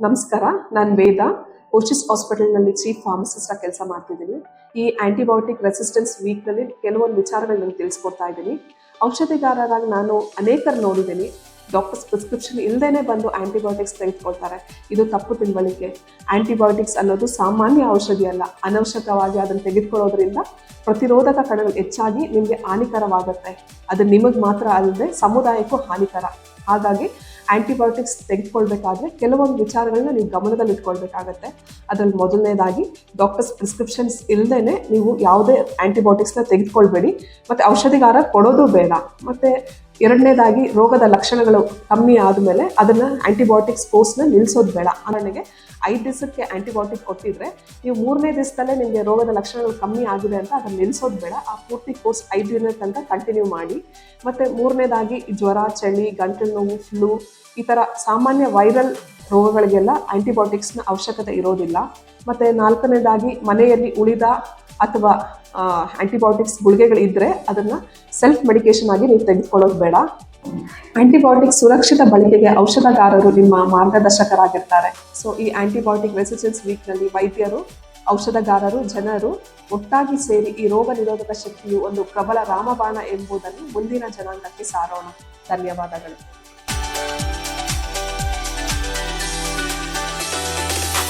ನಮಸ್ಕಾರ, ನಾನು ವೇದ ಓಶಿಸ್ ಹಾಸ್ಪಿಟಲ್ನಲ್ಲಿ chief pharmacist ಆಗಿ ಕೆಲಸ ಮಾಡ್ತಿದ್ದೀನಿ. ಈ ಆಂಟಿಬಯೋಟಿಕ್ ರೆಸಿಸ್ಟೆನ್ಸ್ ವೀಕ್ನಲ್ಲಿ ಕೆಲವೊಂದು ವಿಚಾರಗಳು ನಾನು ತಿಳಿಸ್ಕೊಡ್ತಾ ಇದ್ದೀನಿ. ಔಷಧಿಗಾರರಾಗಿ ನಾನು ಅನೇಕರು ನೋಡಿದ್ದೀನಿ. ಡಾಕ್ಟರ್ಸ್ ಪ್ರಿಸ್ಕ್ರಿಪ್ಷನ್ ಇಲ್ಲದೇ ಬಂದು ಆಂಟಿಬಯೋಟಿಕ್ಸ್ ತೆಗೆದುಕೊಳ್ತಾರೆ. ಇದು ತಪ್ಪು ತಿಳುವಳಿಕೆ. ಆಂಟಿಬಯೋಟಿಕ್ಸ್ ಅನ್ನೋದು ಸಾಮಾನ್ಯ ಔಷಧಿ ಅಲ್ಲ. ಅನವಶ್ಯಕವಾಗಿ ಅದನ್ನು ತೆಗೆದುಕೊಳ್ಳೋದ್ರಿಂದ ಪ್ರತಿರೋಧಕ ಕಣಗಳು ಹೆಚ್ಚಾಗಿ ನಿಮಗೆ ಹಾನಿಕರವಾಗುತ್ತೆ. ಅದು ನಿಮಗೆ ಮಾತ್ರ ಅಲ್ಲದೆ ಸಮುದಾಯಕ್ಕೂ ಹಾನಿಕರ. ಹಾಗಾಗಿ ಆಂಟಿಬಯೋಟಿಕ್ಸ್ ತೆಗೆದುಕೊಳ್ಬೇಕಾದ್ರೆ ಕೆಲವೊಂದು ವಿಚಾರಗಳನ್ನ ನೀವು ಗಮನದಲ್ಲಿ ಇಟ್ಕೊಳ್ಬೇಕಾಗತ್ತೆ. ಅದರಲ್ಲಿ ಮೊದಲನೇದಾಗಿ ಡಾಕ್ಟರ್ಸ್ ಪ್ರಿಸ್ಕ್ರಿಪ್ಷನ್ಸ್ ಇಲ್ಲದೇ ನೀವು ಯಾವುದೇ ಆಂಟಿಬಯೋಟಿಕ್ಸ್ನ ತೆಗೆದುಕೊಳ್ಬೇಡಿ, ಮತ್ತು ಔಷಧಿಗಾರ ಕೊಡೋದು ಬೇಡ. ಮತ್ತು ಎರಡನೇದಾಗಿ ರೋಗದ ಲಕ್ಷಣಗಳು ಕಮ್ಮಿ ಆದಮೇಲೆ ಅದನ್ನು ಆಂಟಿಬಯೋಟಿಕ್ಸ್ ಕೋರ್ಸ್ನ ನಿಲ್ಲಿಸೋದು ಬೇಡ. ನನಗೆ 5 ದಿವಸಕ್ಕೆ ಆಂಟಿಬಯೋಟಿಕ್ ಕೊಟ್ಟಿದ್ರೆ ನೀವು 3ನೇ ದಿವಸದಲ್ಲೇ ನಿಮಗೆ ರೋಗದ ಲಕ್ಷಣಗಳು ಕಮ್ಮಿ ಆಗಿದೆ ಅಂತ ಅದನ್ನು ನಿಲ್ಲಿಸೋದು ಬೇಡ. ಆ ಪೂರ್ತಿ ಕೋರ್ಸ್ 5 ದಿನದ ತನಕ ಕಂಟಿನ್ಯೂ ಮಾಡಿ. ಮತ್ತು ಮೂರನೇದಾಗಿ ಜ್ವರ, ಚಳಿ, ಗಂಟಲು ನೋವು, ಫ್ಲೂ ಈ ಥರ ಸಾಮಾನ್ಯ ವೈರಲ್ ರೋಗಗಳಿಗೆಲ್ಲ ಆಂಟಿಬಯೋಟಿಕ್ಸ್ನ ಅವಶ್ಯಕತೆ ಇರೋದಿಲ್ಲ. ಮತ್ತು ನಾಲ್ಕನೇದಾಗಿ ಮನೆಯಲ್ಲಿ ಉಳಿದ ಅಥವಾ ಆಂಟಿಬಯೋಟಿಕ್ಸ್ ಗುಳಿಗೆಗಳಿದ್ದರೆ ಅದನ್ನು ಸೆಲ್ಫ್ ಮೆಡಿಕೇಶನ್ ಆಗಿ ನೀವು ತೆಗೆದುಕೊಳ್ಳೋದು ಬೇಡ. ಆಂಟಿಬಯೋಟಿಕ್ ಸುರಕ್ಷಿತ ಬಳಕೆಗೆ ಔಷಧಗಾರರು ನಿಮ್ಮ ಮಾರ್ಗದರ್ಶಕರಾಗಿರ್ತಾರೆ. ಸೊ ಈ ಆಂಟಿಬಯೋಟಿಕ್ ರೆಸಿಸ್ಟೆನ್ಸ್ ವೀಕ್ನಲ್ಲಿ ವೈದ್ಯರು, ಔಷಧಗಾರರು, ಜನರು ಒಟ್ಟಾಗಿ ಸೇರಿ ಈ ರೋಗ ನಿರೋಧಕ ಶಕ್ತಿಯು ಒಂದು ಪ್ರಬಲ ರಾಮಬಾಣ ಎಂಬುದನ್ನು ಮುಂದಿನ ಜನಾಂಗಕ್ಕೆ ಸಾರೋಣ. ಧನ್ಯವಾದಗಳು.